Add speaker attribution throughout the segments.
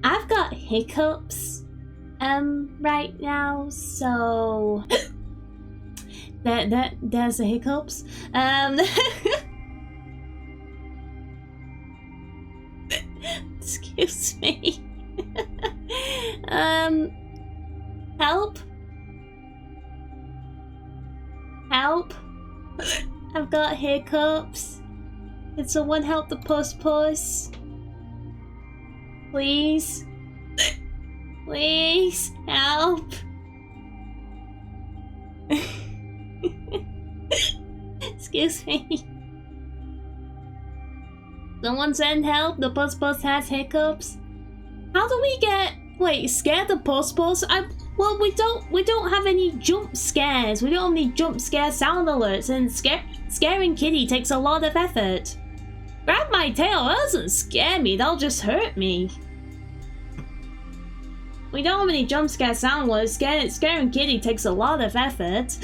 Speaker 1: I've got hiccups right now, so there's the hiccups. Excuse me. Help. Help. I've got hiccups. Can someone help the puss? Please? Please, help! Excuse me. Someone send help, the puss has hiccups. How do we get... Wait, scare the puss? Well, we don't have any jump scares. We don't have any jump scare sound alerts, and scaring Kitty takes a lot of effort. Grab my tail, that doesn't scare me, that'll just hurt me. We don't have any jump scare sound alerts. Scaring Kitty takes a lot of effort.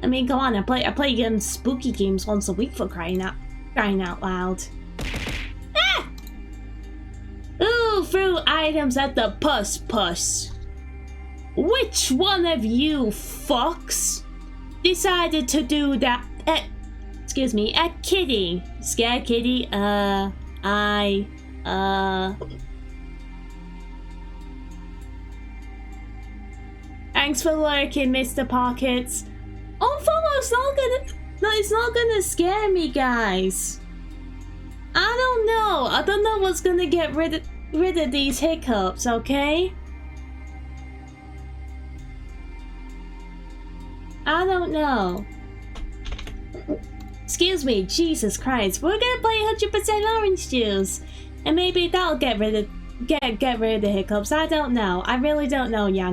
Speaker 1: I mean, come on, I play spooky games once a week for crying out loud. Ah! Ooh, threw items at the puss. Which one of you fucks decided to do that? Excuse me, at Kitty. Scare Kitty, Thanks for lurking, Mr. Pockets. Oh, it's not gonna scare me, guys. I don't know what's gonna get rid of these hiccups, okay? I don't know. Excuse me, Jesus Christ. We're gonna play 100% orange juice, and maybe that'll get rid of the hiccups. I don't know. I really don't know, Yang.